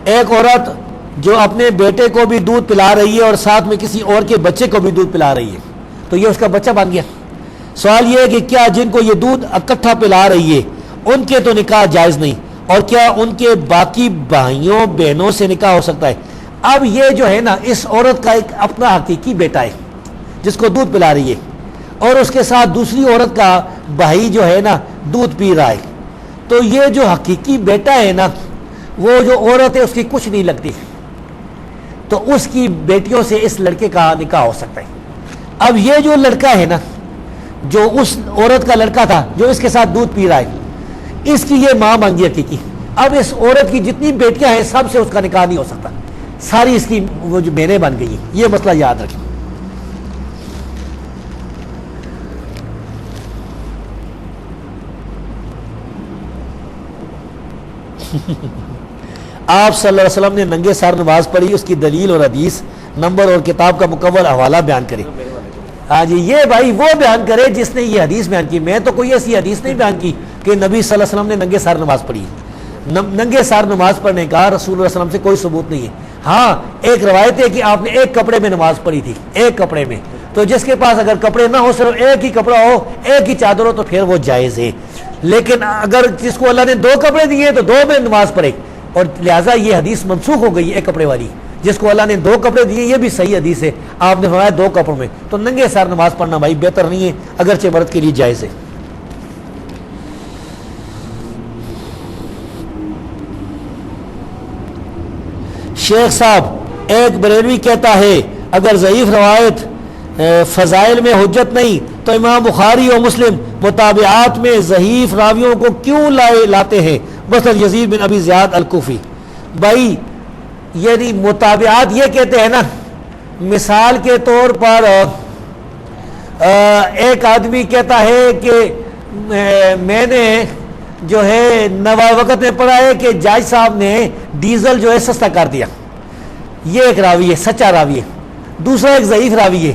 ایک عورت جو اپنے بیٹے کو بھی دودھ پلا رہی ہے اور ساتھ میں کسی اور کے بچے کو بھی دودھ پلا رہی ہے، تو یہ اس کا بچہ بن گیا۔ سوال یہ ہے کہ کیا جن کو یہ دودھ اکٹھا پلا رہی ہے ان کے تو نکاح جائز نہیں، اور کیا ان کے باقی بھائیوں بہنوں سے نکاح ہو سکتا ہے؟ اب یہ جو ہے نا، اس عورت کا ایک اپنا حقیقی بیٹا ہے جس کو دودھ پلا رہی ہے، اور اس کے ساتھ دوسری عورت کا بھائی جو ہے نا دودھ پی رہا ہے، تو یہ جو حقیقی بیٹا ہے نا، وہ جو عورت ہے اس کی کچھ نہیں لگتی، تو اس کی بیٹیوں سے اس لڑکے کا نکاح ہو سکتا ہے۔ اب یہ جو لڑکا ہے نا، جو اس عورت کا لڑکا تھا جو اس کے ساتھ دودھ پی رہا ہے، اس کی یہ ماں بن گئی حقیقی۔ اب اس عورت کی جتنی بیٹیاں ہیں سب سے اس کا نکاح نہیں ہو سکتا، ساری اس کی وہ جو بہنیں بن گئی ہیں۔ یہ مسئلہ یاد رکھیں۔ آپ صلی اللہ علیہ وسلم نے ننگے سر نماز پڑھی، اس کی دلیل اور حدیث نمبر اور کتاب کا مکمل حوالہ بیان کرے۔ ہاں جی، یہ بھائی وہ بیان کرے جس نے یہ حدیث بیان کی، میں تو کوئی ایسی حدیث نہیں بیان کی کہ نبی صلی اللہ علیہ وسلم نے ننگے سر نماز پڑھی ہے۔ ننگے سر نماز پڑھنے کا رسول اللہ صلی اللہ علیہ وسلم سے کوئی ثبوت نہیں ہے۔ ہاں ایک روایت ہے کہ آپ نے ایک کپڑے میں نماز پڑھی تھی، ایک کپڑے میں، تو جس کے پاس اگر کپڑے نہ ہو، صرف ایک ہی کپڑا ہو، ایک ہی چادر ہو، تو پھر وہ جائز ہے۔ لیکن اگر جس کو اللہ نے دو کپڑے دیے تو دو میں نماز پڑھے، اور لہٰذا یہ حدیث منسوخ ہو گئی ایک کپڑے والی۔ جس کو اللہ نے دو کپڑے دیے، یہ بھی صحیح حدیث ہے، آپ نے فرمایا دو کپڑوں میں، تو ننگے سر نماز پڑھنا بھائی بہتر نہیں ہے، اگرچہ مرد کے لیے جائز ہے۔ شیخ صاحب، ایک بریلوی کہتا ہے اگر ضعیف روایت فضائل میں حجت نہیں تو امام بخاری اور مسلم متابعات میں ضعیف راویوں کو کیوں لاتے ہیں، مثلا یزید بن ابی زیاد الکوفی؟ بھائی یعنی متابعات یہ کہتے ہیں نا، مثال کے طور پر ایک آدمی کہتا ہے کہ میں نے جو ہے نوائے وقت میں پڑھا ہے کہ جاج صاحب نے ڈیزل جو ہے سستا کر دیا، یہ ایک راوی ہے، سچا راوی ہے۔ دوسرا ایک ضعیف راوی ہے،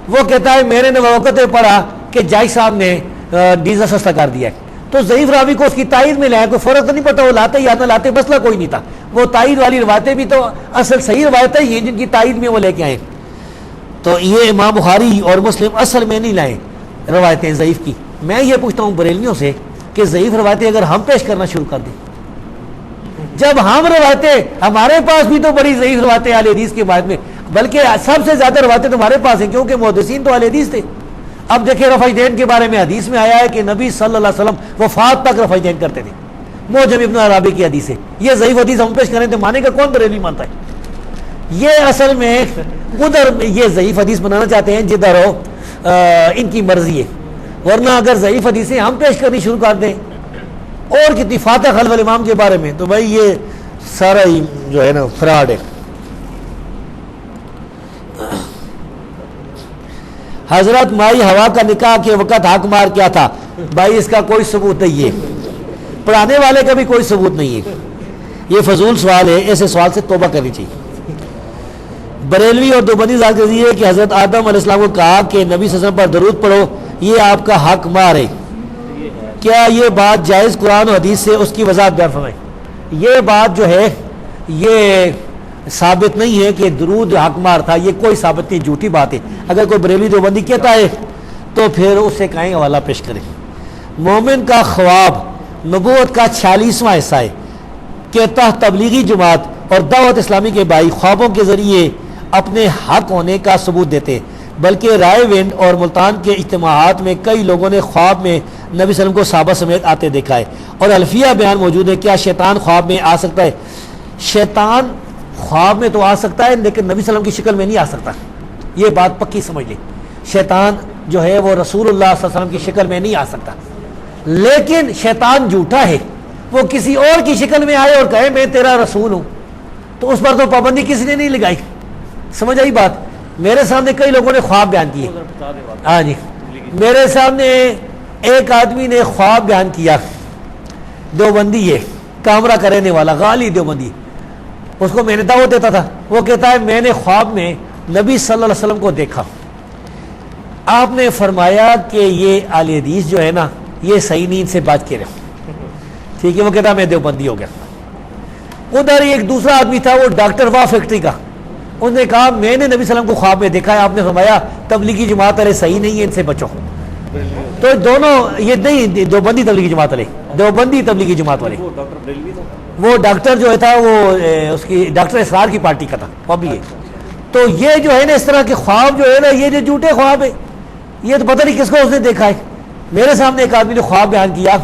وہ کہتا ہے میں نے نوائے وقت میں پڑھا کہ جاج صاحب نے ڈیزل سستا کر دیا ہے۔ تو ضعیف راوی کو اس کی تائید میں لائے، کوئی فرق تو نہیں پڑتا وہ لاتے یا نہ لاتے، مسئلہ کوئی نہیں تھا۔ وہ تائید والی روایتیں بھی تو اصل صحیح روایتیں یہ جن کی تائید میں وہ لے کے آئے، تو یہ امام بخاری اور مسلم اصل میں نہیں لائے روایتیں ضعیف کی۔ میں یہ پوچھتا ہوں بریلویوں سے کہ ضعیف روایتیں اگر ہم پیش کرنا شروع کر دیں، جب ہم روایتیں، ہمارے پاس بھی تو بڑی ضعیف روایتیں اہل حدیث کی بات میں، بلکہ سب سے زیادہ روایتیں تمہارے پاس ہیں کیونکہ محدثین تو اہل حدیث تھے۔ اب دیکھیں رفع دین کے بارے میں حدیث میں آیا ہے کہ نبی صلی اللہ علیہ وسلم وفات تک رفع دین کرتے تھے، معجم ابن عربی کی حدیث ہے۔ یہ ضعیف حدیث ہم پیش کریں تو مانے کا کون بریلوی مانتا ہے؟ یہ اصل میں ادھر یہ ضعیف حدیث بنانا چاہتے ہیں جدھر ہو ان کی مرضی ہے، ورنہ اگر ضعیف حدیثیں ہم پیش کرنی شروع کر دیں اور کتنی فاتح خلف الامام کے بارے میں، تو بھائی یہ سارا ہی جو ہے نا فراڈ ہے۔ حضرت مائی ہوا کا نکاح کے وقت حق مار کیا تھا؟ بھائی اس کا کوئی ثبوت نہیں ہے، پڑھانے والے کا بھی کوئی ثبوت نہیں ہے، یہ فضول سوال ہے، ایسے سوال سے توبہ کرنی چاہیے۔ بریلوی اور دیوبندی ذات کے ذریعے کہ حضرت آدم علیہ السلام کو کہا کہ نبی صلی اللہ علیہ وسلم پر درود پڑھو، یہ آپ کا حق مار ہے، کیا یہ بات جائز قرآن و حدیث سے؟ اس کی وضاحت بیان فرمائیں۔ یہ بات جو ہے یہ ثابت نہیں ہے کہ درود حق مار تھا، یہ کوئی ثابت نہیں، جھوٹی بات ہے۔ اگر کوئی بریلوی دیوبندی کہتا ہے تو پھر اس سے کہیں حوالہ پیش کریں۔ مومن کا خواب نبوت کا 46واں حصہ ہے کہ تبلیغی جماعت اور دعوت اسلامی کے بھائی خوابوں کے ذریعے اپنے حق ہونے کا ثبوت دیتے، بلکہ رائے ونڈ اور ملتان کے اجتماعات میں کئی لوگوں نے خواب میں نبی صلی اللہ علیہ وسلم کو صحابہ سمیت آتے دیکھا ہے، اور الفیہ بیان موجود ہے۔ کیا شیطان خواب میں آ سکتا ہے؟ شیطان خواب میں تو آ سکتا ہے لیکن نبی صلی اللہ علیہ وسلم کی شکل میں نہیں آ سکتا، یہ بات پکی سمجھ لیں۔ شیطان جو ہے وہ رسول اللہ صلی اللہ علیہ وسلم کی شکل میں نہیں آ سکتا، لیکن شیطان جھوٹا ہے، وہ کسی اور کی شکل میں آئے اور کہے میں تیرا رسول ہوں، تو اس پر تو پابندی کسی نے نہیں لگائی۔ سمجھ آئی بات؟ میرے سامنے کئی لوگوں نے خواب بیان کیے، ہاں جی، میرے سامنے ایک آدمی نے خواب بیان کیا، دیوبندی ہے، کامرہ کرنے والا، غالی دیوبندی، اس کو میں نے دعوت دیتا تھا، وہ کہتا ہے میں نے خواب میں نبی صلی اللہ علیہ وسلم کو دیکھا، آپ نے فرمایا کہ یہ اہل حدیث جو ہے نا یہ صحیح نیند سے بات کر رہے ہو، ٹھیک ہے؟ وہ کہتا ہے میں دیوبندی ہو گیا۔ ادھر ایک دوسرا آدمی تھا وہ ڈاکٹر وا فیکٹری کا، انہوں نے کہا میں نے نبی صلی اللہ علیہ وسلم کو خواب میں دیکھا ہے، آپ نے فرمایا تبلیغی جماعت والے صحیح نہیں ہے، ان سے بچو۔ تو دونوں یہ نہیں دیوبندی تبلیغی جماعت والے، دیوبندی تبلیغی جماعت والے، وہ ڈاکٹر جو تھا وہ اس کی ڈاکٹر اسرار کی پارٹی کا تھا وہ بھی ہے۔ تو یہ جو ہے نا اس طرح کے خواب جو ہے نا یہ جو جھوٹے خواب ہے، یہ تو پتہ نہیں کس کو اس نے دیکھا ہے۔ میرے سامنے ایک آدمی نے خواب بیان کیا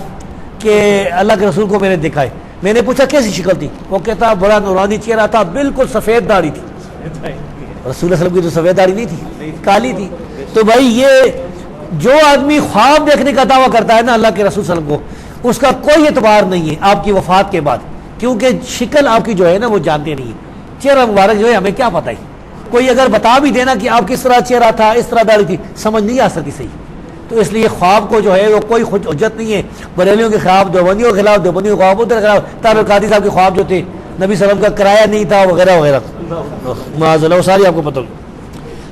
کہ اللہ کے رسول کو میں نے دیکھا ہے، میں نے پوچھا کیسی شکل تھی، وہ کہتا بڑا نورانی چہرہ تھا، بالکل سفید داڑھی تھی۔ رسول اللہ صلی اللہ علیہ وسلم کی تو سفید داڑھی نہیں تھی، کالی تھی۔ تو بھائی یہ جو آدمی خواب دیکھنے کا دعویٰ کرتا ہے نا اللہ کے رسول صلی اللہ علیہ وسلم کو، اس کا کوئی اعتبار نہیں ہے آپ کی وفات کے بعد، کیونکہ شکل آپ کی جو ہے نا وہ جانتے نہیں ہیں، چہرہ مبارک جو ہے ہمیں کیا پتہ ہے، کوئی اگر بتا بھی دینا کہ آپ کس طرح چہرہ تھا، اس طرح داڑھی تھی، سمجھ نہیں آ سکتی صحیح۔ تو اس لیے خواب کو جو ہے وہ کوئی حجت نہیں ہے، بریلیوں کے خلاف، دیوبندیوں کے خلاف، دیوبندیوں کے خواب ادھر خلاف، طاہر القادری صاحب کے خواب جو تھے نبی صلی اللہ علیہ وسلم کا کرایہ نہیں تھا وغیرہ وغیرہ، معاذ اللہ، وہ ساری آپ کو پتہ ہوگی۔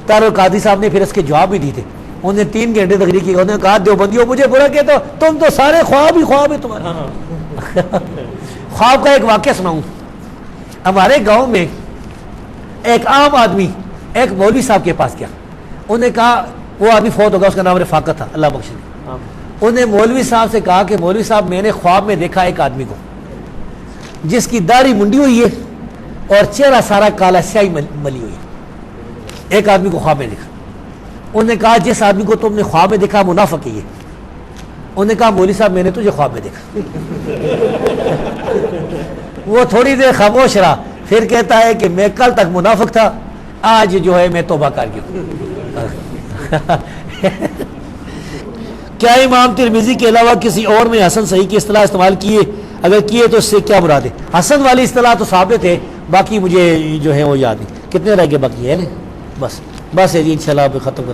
طاہر القادری صاحب نے پھر اس کے جواب بھی دی تھے، انہوں نے 3 گھنٹے تقریر کی، انہوں نے کہا دیوبندیوں مجھے برا کہتے ہو، تم تو سارے خواب ہی خواب ہے تمہارے۔ خواب کا ایک واقعہ سناؤں، ہمارے گاؤں میں ایک عام آدمی ایک مولوی صاحب کے پاس گیا، انہوں نے کہا، وہ آدمی فوت ہوگا، اس کا نام رفاقت تھا، اللہ بخش دے۔ انہوں نے مولوی صاحب سے کہا کہ مولوی صاحب میں نے خواب میں دیکھا ایک آدمی کو جس کی داڑھی منڈی ہوئی ہے اور چہرہ سارا کالا سیاہی ملی ہوئی ہے، ایک آدمی کو خواب میں دیکھا۔ انہوں نے کہا جس آدمی کو تم نے خواب میں دیکھا منافق ہی ہے۔ انہوں نے کہا مولوی صاحب میں نے تجھے خواب میں دیکھا۔ وہ تھوڑی دیر خاموش رہا، پھر کہتا ہے کہ میں کل تک منافق تھا، آج جو ہے میں توبہ کر گیا۔ کیا امام ترمذی کے علاوہ کسی اور میں حسن صحیح کی اصطلاح استعمال کیے، اگر کیے تو اس سے کیا مراد ہے؟ حسن والی اصطلاح تو ثابت ہے، باقی مجھے جو ہے وہ یاد نہیں، کتنے رہ گئے باقی ہے نا، بس ہے جی، انشاءاللہ ختم کر